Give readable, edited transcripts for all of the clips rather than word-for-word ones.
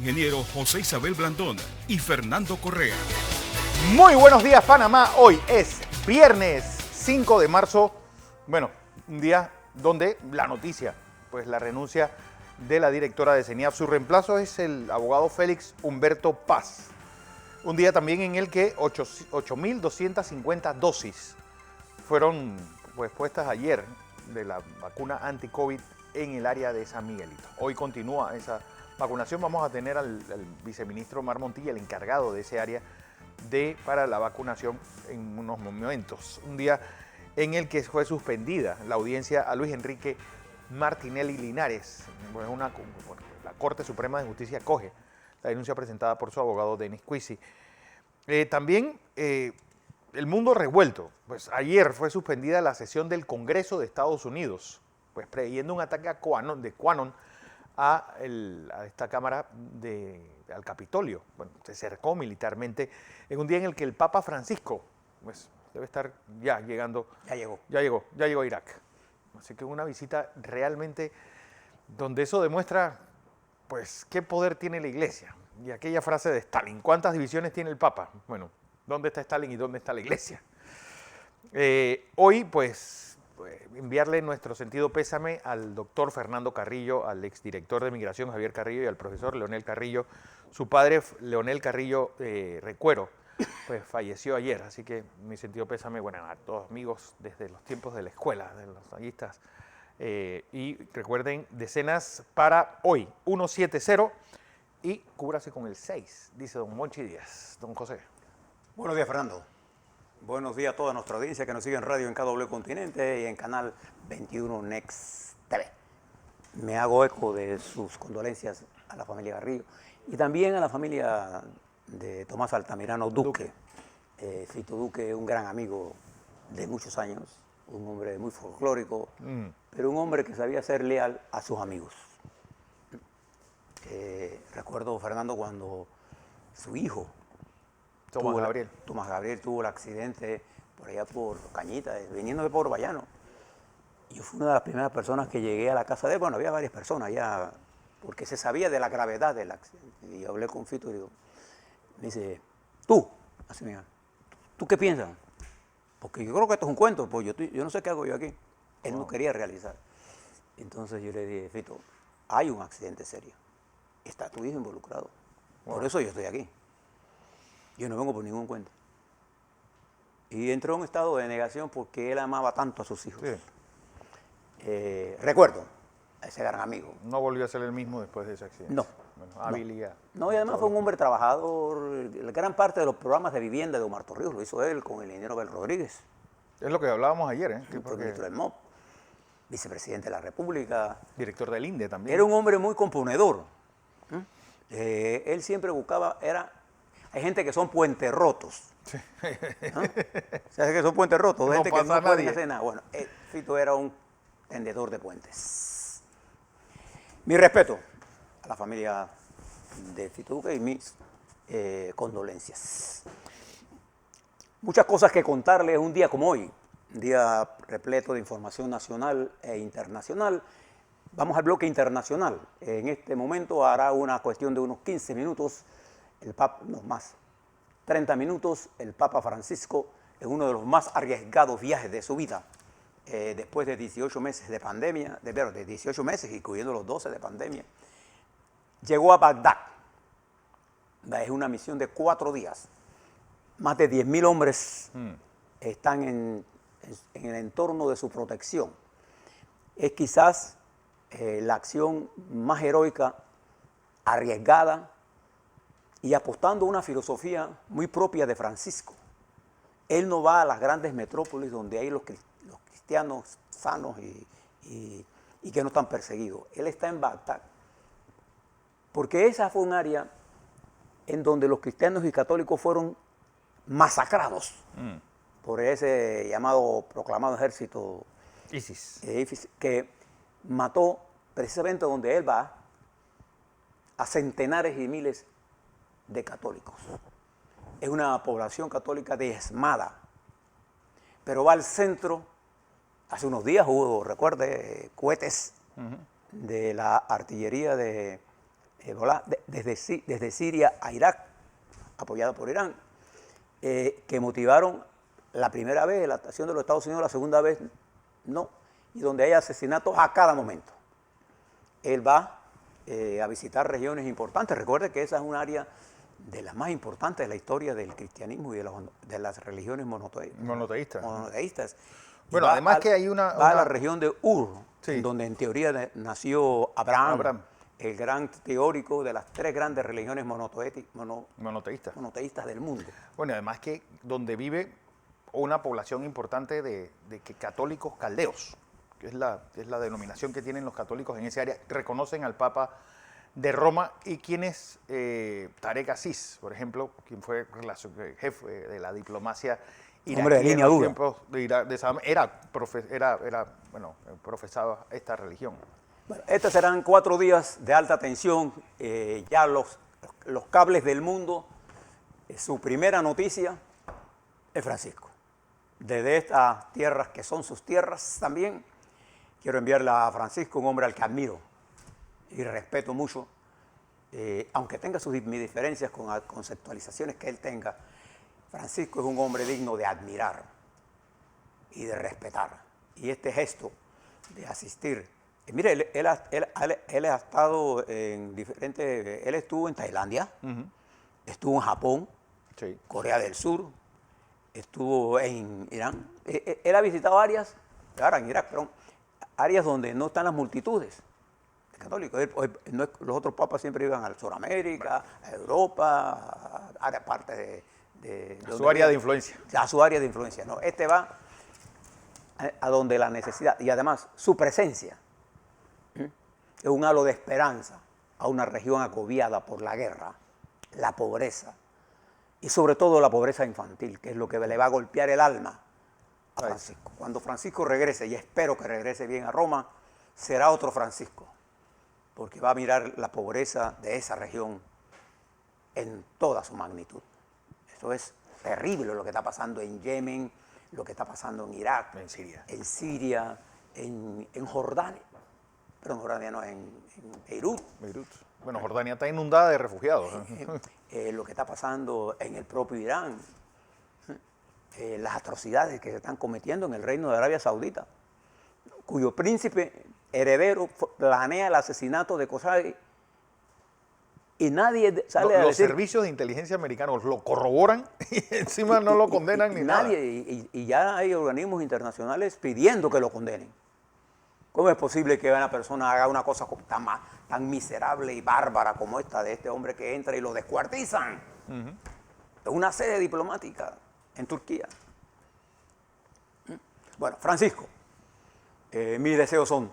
ingeniero José Isabel Blandón y Fernando Correa. Muy buenos días, Panamá. Hoy es viernes 5 de marzo. Bueno, un día donde la noticia, pues la renuncia de la directora de CENIAF. Su reemplazo es el abogado Félix Humberto Paz. Un día también en el que 8.250 dosis fueron pues, puestas ayer de la vacuna anti-COVID en el área de San Miguelito. Hoy continúa esa vacunación. Vamos a tener al viceministro Omar Montilla, el encargado de ese área para la vacunación en unos momentos. Un día en el que fue suspendida la audiencia a Luis Enrique Martinelli Linares. Pues la Corte Suprema de Justicia acoge la denuncia presentada por su abogado Denis Cuisi. También el mundo revuelto. Pues ayer fue suspendida la sesión del Congreso de Estados Unidos, pues previendo un ataque de QAnon a esta Cámara al Capitolio. Bueno, se cercó militarmente en un día en el que el Papa Francisco pues, debe estar ya llegando. Ya llegó a Irak. Así que una visita realmente donde eso demuestra pues qué poder tiene la Iglesia. Y aquella frase de Stalin, ¿cuántas divisiones tiene el Papa? Bueno, ¿dónde está Stalin y dónde está la Iglesia? Hoy, pues, enviarle nuestro sentido pésame al doctor Fernando Carrillo, al exdirector de Migración Javier Carrillo y al profesor Leonel Carrillo. Su padre, Leonel Carrillo Recuero, pues falleció ayer, así que mi sentido pésame, bueno, a todos amigos desde los tiempos de la escuela, de los tallistas. Y recuerden, decenas para hoy, 170 y cúbrase con el 6, dice don Monchi Díaz. Don José. Buenos días, Fernando. Buenos días a toda nuestra audiencia que nos sigue en radio en KW Continente y en Canal 21 Next TV. Me hago eco de sus condolencias a la familia Garrillo y también a la familia de Tomás Altamirano Duque. Fito Duque, un gran amigo de muchos años, un hombre muy folclórico, pero un hombre que sabía ser leal a sus amigos. Recuerdo, Fernando, cuando su hijo, Tomás Gabriel, tuvo el accidente por allá por Cañita, viniendo de Puerto Bayano. Yo fui una de las primeras personas que llegué a la casa de él. Bueno, había varias personas ya, porque se sabía de la gravedad del accidente. Y yo hablé con Fito y digo, me dice, tú, así me dijo, ¿tú qué piensas? Porque yo creo que esto es un cuento, pues yo no sé qué hago yo aquí. Él no quería realizar. Entonces yo le dije, Fito, hay un accidente serio. Está tu hijo involucrado. Por eso yo estoy aquí. Yo no vengo por ningún cuento. Y entró en un estado de negación porque él amaba tanto a sus hijos. Sí. Recuerdo a ese gran amigo. No volvió a ser el mismo después de ese accidente. No. Bueno, habilidad. No, y además fue un hombre trabajador. La gran parte de los programas de vivienda de Omar Torrijos lo hizo él con el ingeniero Bel Rodríguez. Es lo que hablábamos ayer, ¿eh? Fue ministro del MOP, vicepresidente de la República. Director del INDE también. Era un hombre muy componedor. Él siempre buscaba, hay gente que son puentes rotos. Sí. ¿No? ¿Sabes que son puentes rotos? No gente que no pueden nadie. hacer nada. Bueno, Fito era un tendedor de puentes. Mi respeto a la familia de Fito Duque y mis condolencias. Muchas cosas que contarles un día como hoy, un día repleto de información nacional e internacional. Vamos al bloque internacional. En este momento hará una cuestión de unos 15 minutos, no más, 30 minutos, el Papa Francisco, en uno de los más arriesgados viajes de su vida, después de 18 meses de pandemia, de 18 meses, incluyendo los 12 de pandemia, llegó a Bagdad. Es una misión de 4 días. Más de 10.000 hombres están en el entorno de su protección. Es quizás la acción más heroica, arriesgada y apostando a una filosofía muy propia de Francisco. Él no va a las grandes metrópolis donde hay los cristianos sanos y que no están perseguidos. Él está en Bagdad, porque esa fue un área en donde los cristianos y católicos fueron masacrados por ese llamado proclamado ejército ISIS, que mató precisamente donde él va a centenares y miles de católicos. Es una población católica diezmada, pero va al centro. Hace unos días hubo, recuerde, cohetes de la artillería de desde Siria a Irak, apoyada por Irán, que motivaron la primera vez la acción de los Estados Unidos, la segunda vez no, y donde hay asesinatos a cada momento. Él va a visitar regiones importantes. Recuerde que esa es un área de las más importantes de la historia del cristianismo y de las religiones monoteístas. Bueno, además que hay una... Va a la región de Ur, sí, donde en teoría nació Abraham, el gran teórico de las tres grandes religiones monoteístas del mundo. Bueno, además que donde vive una población importante de católicos caldeos, que es la denominación que tienen los católicos en ese área, reconocen al Papa de Roma, y quien es Tarek Aziz, por ejemplo, quien fue jefe de la diplomacia iraquí. Hombre de línea dura. Profesaba esta religión. Bueno, estos serán 4 días de alta tensión, ya los cables del mundo. Su primera noticia es Francisco. Desde estas tierras que son sus tierras también, quiero enviarle a Francisco, un hombre al que admiro y respeto mucho, aunque tenga mis diferencias con las conceptualizaciones que él tenga. Francisco es un hombre digno de admirar y de respetar. Y este gesto de asistir, mire, él ha estado en diferentes, él estuvo en Tailandia, estuvo en Japón, sí, Corea del Sur, estuvo en Irán. Él ha visitado áreas, ahora en Irak, perdón, áreas donde no están las multitudes de católicos. Los otros papas siempre iban a Sudamérica, a Europa, a parte de su área de influencia. A su área de influencia, ¿no? Este va a donde la necesidad, y además su presencia es un halo de esperanza a una región agobiada por la guerra, la pobreza, y sobre todo la pobreza infantil, que es lo que le va a golpear el alma a Francisco. Cuando Francisco regrese, y espero que regrese bien a Roma, será otro Francisco, porque va a mirar la pobreza de esa región en toda su magnitud. Esto es terrible lo que está pasando en Yemen, lo que está pasando en Irak, en Siria, en Jordania. Pero en Jordania no, en Beirut. Bueno, Jordania está inundada de refugiados. Lo que está pasando en el propio Irán, las atrocidades que se están cometiendo en el reino de Arabia Saudita, cuyo príncipe heredero planea el asesinato de Khashoggi, y nadie sale a decir... Los servicios de inteligencia americanos lo corroboran y encima no lo condenan ni nada. Y ya hay organismos internacionales pidiendo que lo condenen. ¿Cómo es posible que una persona haga una cosa tan miserable y bárbara como esta de este hombre que entra y lo descuartizan? Es una sede diplomática en Turquía. Bueno, Francisco, mis deseos son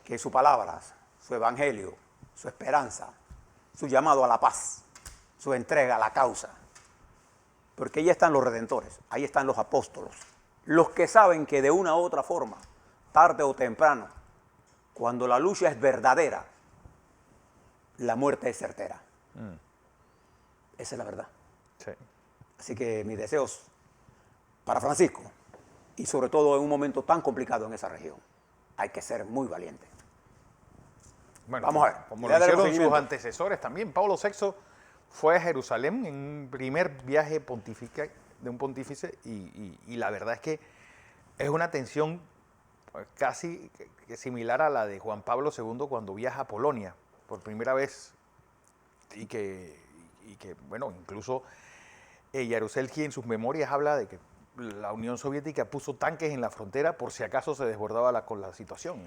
que sus palabras, su evangelio, su esperanza, su llamado a la paz, su entrega a la causa, porque ahí están los redentores, ahí están los apóstolos, los que saben que de una u otra forma, tarde o temprano, cuando la lucha es verdadera, la muerte es certera. Esa es la verdad. Sí. Así que mis deseos para Francisco, y sobre todo en un momento tan complicado en esa región, hay que ser muy valiente. Bueno, vamos a ver. Como lo hicieron sus antecesores también. Pablo VI fue a Jerusalén en un primer viaje de un pontífice y la verdad es que es una tensión casi similar a la de Juan Pablo II cuando viaja a Polonia por primera vez y que bueno, incluso Jaruzelski en sus memorias habla de que la Unión Soviética puso tanques en la frontera por si acaso se desbordaba con la situación.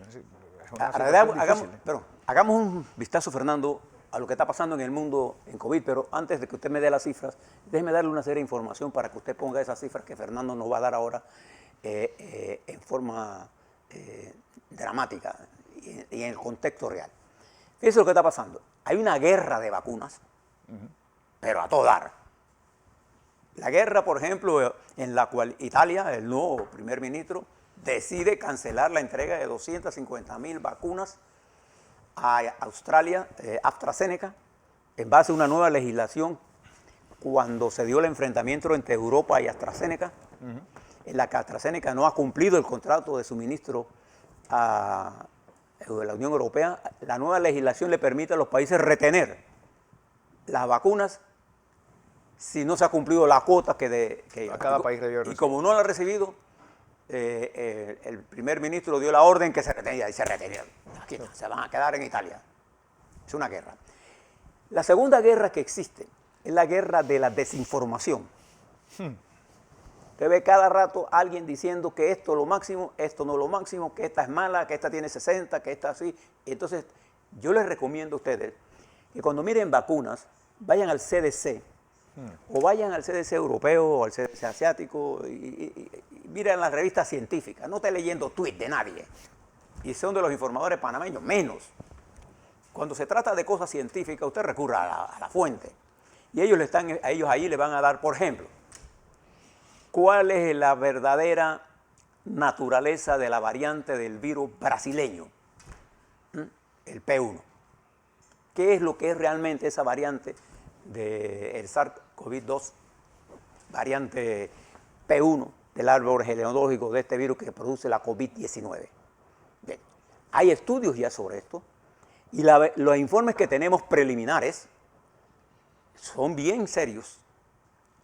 Hagamos un vistazo, Fernando, a lo que está pasando en el mundo en COVID, pero antes de que usted me dé las cifras, déjeme darle una serie de información para que usted ponga esas cifras que Fernando nos va a dar ahora en forma dramática y en el contexto real. Fíjese lo que está pasando. Hay una guerra de vacunas, pero a todo dar. La guerra, por ejemplo, en la cual Italia, el nuevo primer ministro, decide cancelar la entrega de 250.000 vacunas a Australia, AstraZeneca, en base a una nueva legislación cuando se dio el enfrentamiento entre Europa y AstraZeneca, en la que AstraZeneca no ha cumplido el contrato de suministro de la Unión Europea, la nueva legislación le permite a los países retener las vacunas si no se ha cumplido la cuota que A cada país debió y recibir. como no la ha recibido, el primer ministro dio la orden que se retenía y se retenieron. Aquí no, se van a quedar en Italia. Es una guerra. La segunda guerra que existe es la guerra de la desinformación. Usted ve cada rato a alguien diciendo que esto es lo máximo, esto no es lo máximo, que esta es mala, que esta tiene 60, que esta así. Entonces, yo les recomiendo a ustedes que cuando miren vacunas, vayan al CDC, o vayan al CDC europeo o al CDC asiático y miren las revistas científicas. No esté leyendo tweets de nadie. Y son de los informadores panameños, menos. Cuando se trata de cosas científicas, usted recurre a la fuente. Y ellos ahí le van a dar, por ejemplo, cuál es la verdadera naturaleza de la variante del virus brasileño, el P1. ¿Qué es lo que es realmente esa variante del SARS-CoV-2, variante P1 del árbol genealógico de este virus que produce la COVID-19? Bien, hay estudios ya sobre esto y los informes que tenemos preliminares son bien serios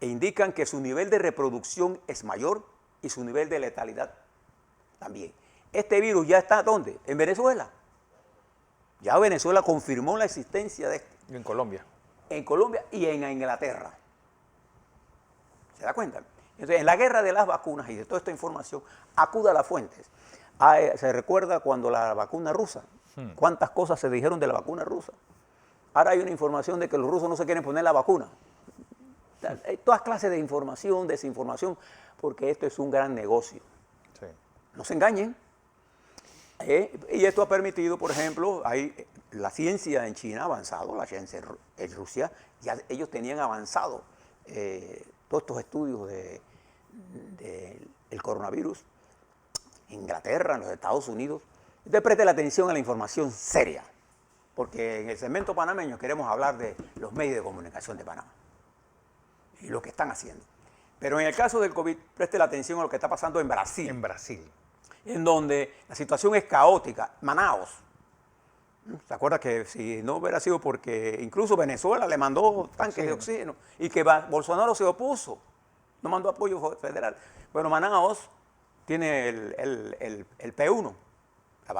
e indican que su nivel de reproducción es mayor y su nivel de letalidad también. Este virus ya está, ¿dónde? En Venezuela. Ya Venezuela confirmó la existencia de este. Y en Colombia. En Colombia y en Inglaterra. ¿Se da cuenta? Entonces, en la guerra de las vacunas y de toda esta información, acuda a las fuentes. Se recuerda cuando la vacuna rusa, cuántas cosas se dijeron de la vacuna rusa. Ahora hay una información de que los rusos no se quieren poner la vacuna. Hay todas clases de información, desinformación, porque esto es un gran negocio. Sí. No se engañen. Y esto ha permitido, por ejemplo, la ciencia en China ha avanzado, la ciencia en Rusia, ya ellos tenían avanzado todos estos estudios del coronavirus. En Inglaterra, en los Estados Unidos. Usted preste la atención a la información seria, porque en el segmento panameño queremos hablar de los medios de comunicación de Panamá y lo que están haciendo. Pero en el caso del COVID, preste la atención a lo que está pasando en Brasil. En Brasil. En donde la situación es caótica. Manaos. ¿Se acuerda que si no hubiera sido porque incluso Venezuela le mandó tanques de oxígeno y que Bolsonaro se opuso, no mandó apoyo federal? Bueno, Manaos tiene el P1, la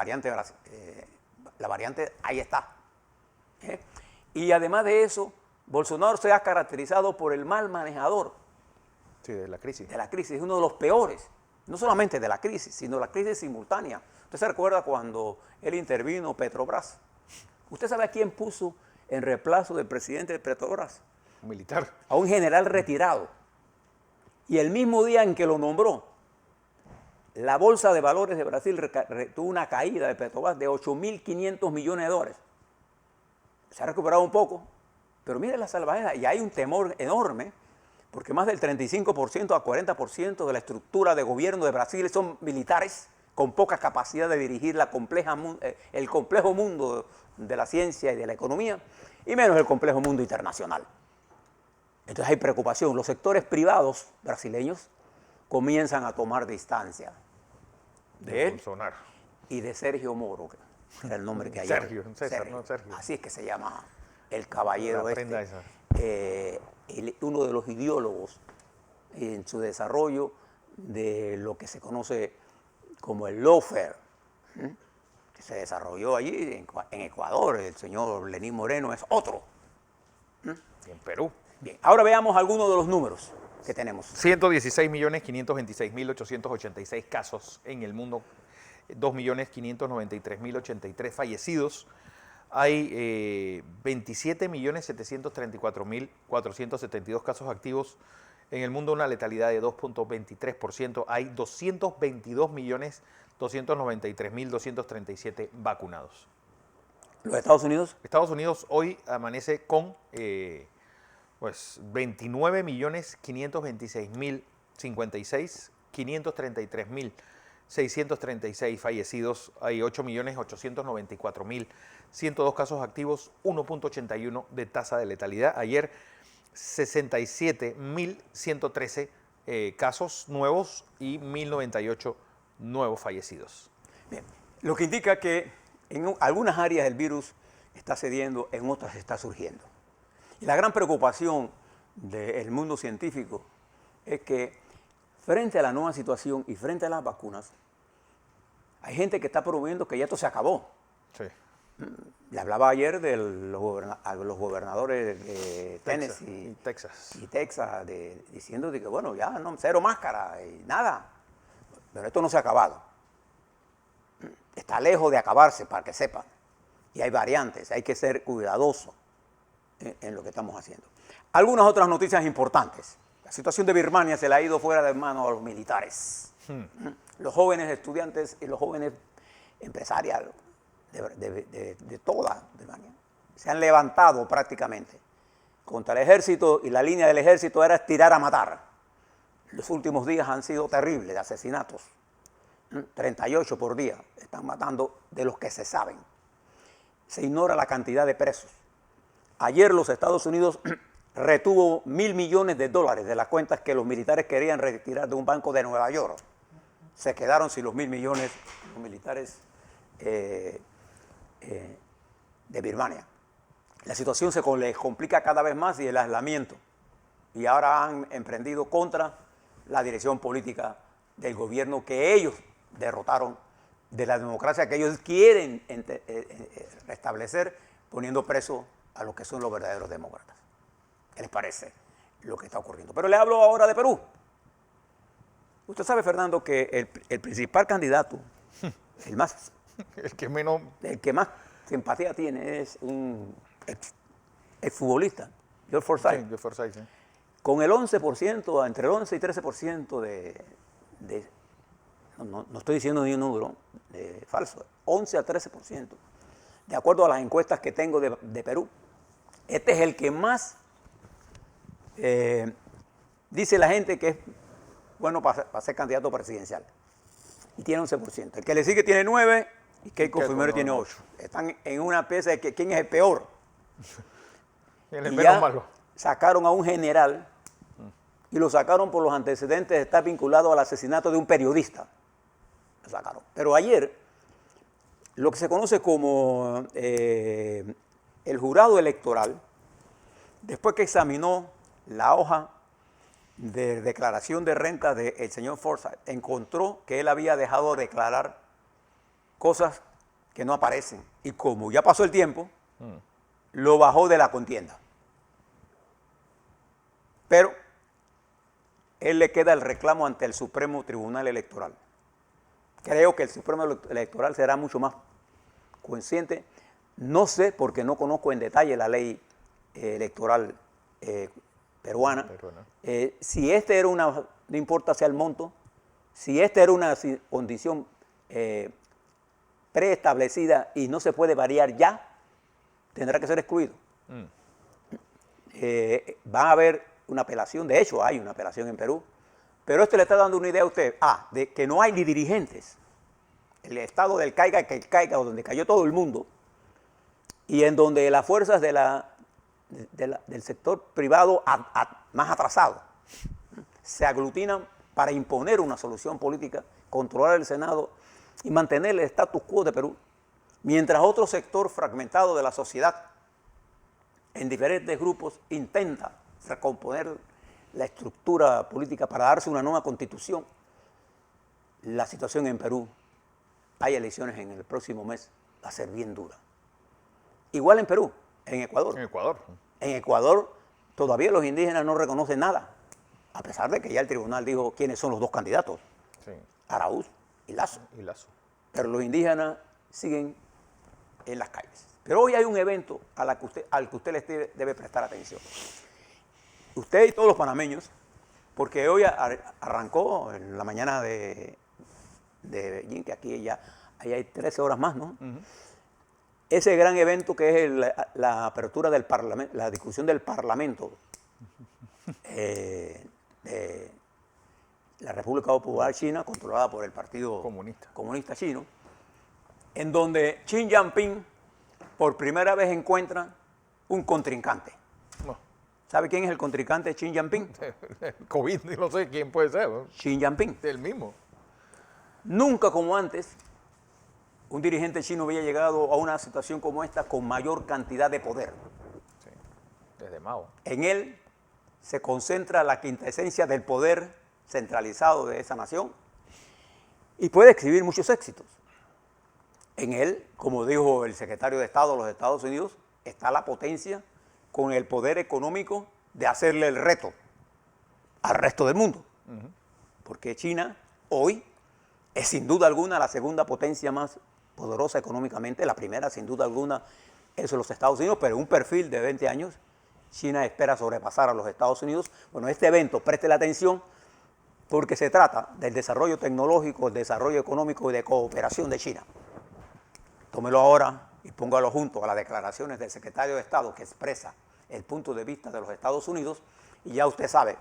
variante ahí está. Y además de eso, Bolsonaro se ha caracterizado por el mal manejador. Sí, de la crisis. De la crisis, es uno de los peores. No solamente de la crisis, sino la crisis simultánea. ¿Usted se recuerda cuando él intervino Petrobras? ¿Usted sabe a quién puso en reemplazo del presidente de Petrobras? Un militar. A un general retirado. Y el mismo día en que lo nombró, la Bolsa de Valores de Brasil tuvo una caída de Petrobras de 8.500 millones de dólares. Se ha recuperado un poco, pero mire la salvajera, y hay un temor enorme, porque más del 35% a 40% de la estructura de gobierno de Brasil son militares con poca capacidad de dirigir el complejo mundo de la ciencia y de la economía, y menos el complejo mundo internacional. Entonces hay preocupación. Los sectores privados brasileños comienzan a tomar distancia de él Bolsonaro. y de Sergio Moro, que era el nombre que hay. Sergio, César, no Sergio. Así es que se llama el caballero La prenda esa. uno de los ideólogos en su desarrollo de lo que se conoce como el lawfare, que se desarrolló allí en Ecuador. El señor Lenín Moreno es otro. Y en Perú. Bien, ahora veamos algunos de los números que tenemos. 116.526.886 casos en el mundo, 2.593.083 fallecidos. Hay 27.734.472 casos activos en el mundo, una letalidad de 2.23%. Hay 222.293.237 vacunados. ¿Los Estados Unidos? Estados Unidos hoy amanece con 29.526.056, 533.636 fallecidos, hay 8.894.102 casos activos, 1.81 de tasa de letalidad. Ayer 67.113 casos nuevos y 1.098 nuevos fallecidos. Bien. Lo que indica que En algunas áreas el virus está cediendo, en otras está surgiendo. Y la gran preocupación del mundo científico es que frente a la nueva situación y frente a las vacunas, hay gente que está promoviendo que ya esto se acabó. Sí. Le hablaba ayer a los gobernadores de Tennessee y Texas diciendo de que, bueno, ya no, cero máscara y nada. Pero esto no se ha acabado. Está lejos de acabarse, para que sepan. Y hay variantes, hay que ser cuidadosos en lo que estamos haciendo. Algunas otras noticias importantes. La situación de Birmania se le ha ido fuera de manos a los militares. Los jóvenes estudiantes y los jóvenes empresarios de toda Birmania se han levantado prácticamente contra el ejército, y la línea del ejército era tirar a matar. Los últimos días han sido terribles de asesinatos. 38 por día están matando de los que se saben. Se ignora la cantidad de presos. Ayer los Estados Unidos retuvo $1.000 millones de las cuentas que los militares querían retirar de un banco de Nueva York. Se quedaron sin los $1.000 millones los militares de Birmania. La situación se les complica cada vez más, y el aislamiento. Y ahora han emprendido contra la dirección política del gobierno que ellos derrotaron, de la democracia que ellos quieren restablecer, poniendo preso a los que son los verdaderos demócratas. ¿Qué les parece lo que está ocurriendo? Pero le hablo ahora de Perú. Usted sabe, Fernando, que el principal candidato, el que más simpatía tiene, es un exfutbolista, George Forsyth. Sí, George Forsyth, sí. Con el 11%, entre el 11 y 13% no estoy diciendo ni un número falso, 11 a 13%, de acuerdo a las encuestas que tengo de Perú. Este es el que más dice la gente que es bueno para ser candidato presidencial. Y tiene 11%. El que le sigue tiene 9% y Keiko Fujimori tiene 8%. Están en una pieza de quién es el peor. El y menos ya malo. sacaron a un general y lo sacaron por los antecedentes de estar vinculado al asesinato de un periodista. Lo sacaron. Pero ayer, lo que se conoce como el jurado electoral, después que examinó la hoja de declaración de renta del señor Forsyth, encontró que él había dejado de declarar cosas que no aparecen. Y como ya pasó el tiempo, lo bajó de la contienda. Pero él le queda el reclamo ante el Supremo Tribunal Electoral. Creo que el Supremo Electoral será mucho más consciente. No sé, porque no conozco en detalle la ley electoral peruana. Si este era no importa sea el monto, si esta era una condición preestablecida y no se puede variar ya, tendrá que ser excluido. Va a haber una apelación, de hecho hay una apelación en Perú, pero esto le está dando una idea a usted, de que no hay ni dirigentes. El estado del caiga que caiga, donde cayó todo el mundo, y en donde las fuerzas del sector privado más atrasado se aglutinan para imponer una solución política, controlar el Senado y mantener el status quo de Perú, mientras otro sector fragmentado de la sociedad en diferentes grupos intenta recomponer la estructura política para darse una nueva constitución. La situación en Perú, hay elecciones en el próximo mes, va a ser bien dura. Igual en Perú, en Ecuador. En Ecuador. En Ecuador todavía los indígenas no reconocen nada, a pesar de que ya el tribunal dijo quiénes son los dos candidatos, Sí. Araúz y Lasso. Y Lazo. Pero los indígenas siguen en las calles. Pero hoy hay un evento al que usted les debe prestar atención. Usted y todos los panameños, porque hoy arrancó en la mañana de Beijing, que aquí ya hay 13 horas más, ¿no? Ese gran evento que es la apertura del Parlamento, la discusión del Parlamento de la República Popular China, controlada por el Partido Comunista Chino, en donde Xi Jinping por primera vez encuentra un contrincante. No. ¿Sabe quién es el contrincante de Xi Jinping? COVID, no sé quién puede ser, ¿no? Xi Jinping. El mismo. Nunca como antes un dirigente chino había llegado a una situación como esta con mayor cantidad de poder. Sí, desde Mao. En él se concentra la quintesencia del poder centralizado de esa nación y puede exhibir muchos éxitos. En él, como dijo el secretario de Estado de los Estados Unidos, está la potencia con el poder económico de hacerle el reto al resto del mundo. Porque China hoy es sin duda alguna la segunda potencia más poderosa económicamente. La primera, sin duda alguna, es los Estados Unidos, pero en un perfil de 20 años, China espera sobrepasar a los Estados Unidos. Bueno, este evento, preste la atención, porque se trata del desarrollo tecnológico, el desarrollo económico y de cooperación de China. Tómelo ahora y póngalo junto a las declaraciones del secretario de Estado que expresa el punto de vista de los Estados Unidos y ya usted sabe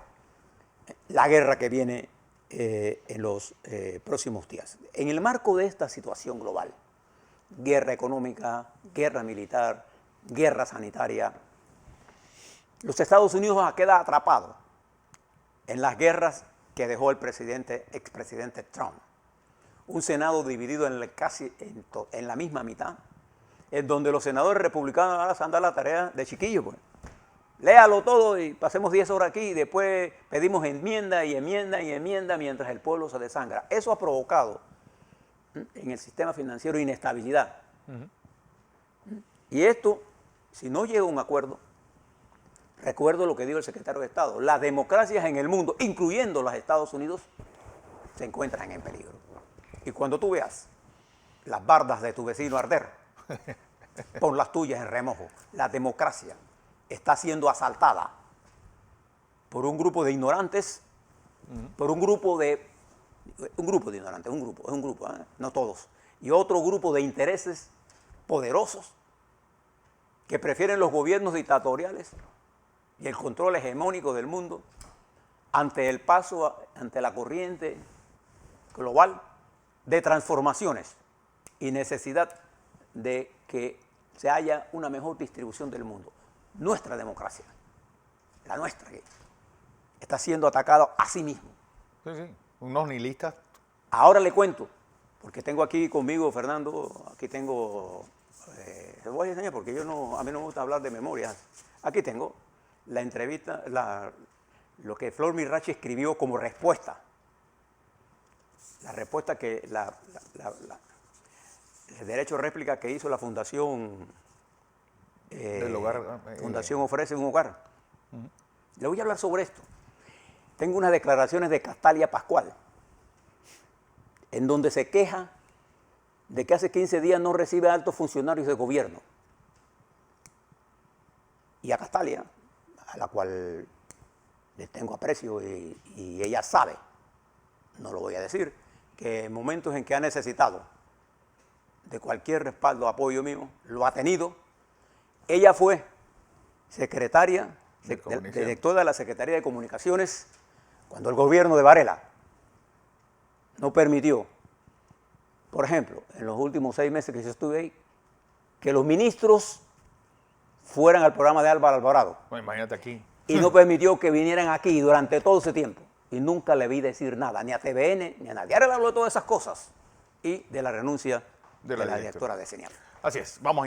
la guerra que viene en los próximos días. En el marco de esta situación global, guerra económica, guerra militar, guerra sanitaria, los Estados Unidos quedan atrapados en las guerras que dejó el expresidente Trump. Un Senado dividido en la misma mitad, en donde los senadores republicanos ahora se han dado la tarea de chiquillo, pues. Léalo todo y pasemos 10 horas aquí y después pedimos enmienda y enmienda y enmienda mientras el pueblo se desangra. Eso ha provocado en el sistema financiero inestabilidad. Y esto, si no llega a un acuerdo, recuerdo lo que dijo el secretario de Estado, las democracias en el mundo, incluyendo los Estados Unidos, se encuentran en peligro. Y cuando tú veas las bardas de tu vecino arder, pon las tuyas en remojo. La democracia está siendo asaltada por un grupo de ignorantes, por un grupo de ignorantes, no todos, y otro grupo de intereses poderosos que prefieren los gobiernos dictatoriales y el control hegemónico del mundo ante el paso, ante la corriente global de transformaciones y necesidad de que se haya una mejor distribución del mundo. Nuestra democracia, la nuestra, que está siendo atacada a sí mismo. Sí, sí, unos nihilistas. Ahora le cuento, porque tengo aquí conmigo, Fernando, aquí tengo, se voy a enseñar porque a mí no me gusta hablar de memorias. Aquí tengo la entrevista, lo que Flor Mirachi escribió como respuesta. La respuesta que el derecho de réplica que hizo la Fundación del hogar. Fundación Ofrece un Hogar. Le voy a hablar sobre esto. Tengo unas declaraciones de Castalia Pascual, en donde se queja de que hace 15 días no recibe altos funcionarios de gobierno. Y a Castalia, a la cual le tengo aprecio y ella sabe, no lo voy a decir, que en momentos en que ha necesitado de cualquier respaldo, apoyo mío, lo ha tenido. Ella fue secretaria, directora de la Secretaría de Comunicaciones, cuando el gobierno de Varela no permitió, por ejemplo, en los últimos 6 meses que yo estuve ahí, que los ministros fueran al programa de Álvaro Alvarado. Bueno, imagínate aquí. Y no permitió que vinieran aquí durante todo ese tiempo. Y nunca le vi decir nada, ni a TVN, ni a nadie. Ahora le habló de todas esas cosas y de la renuncia de la directora de CENIAF. Así es, vamos a informar.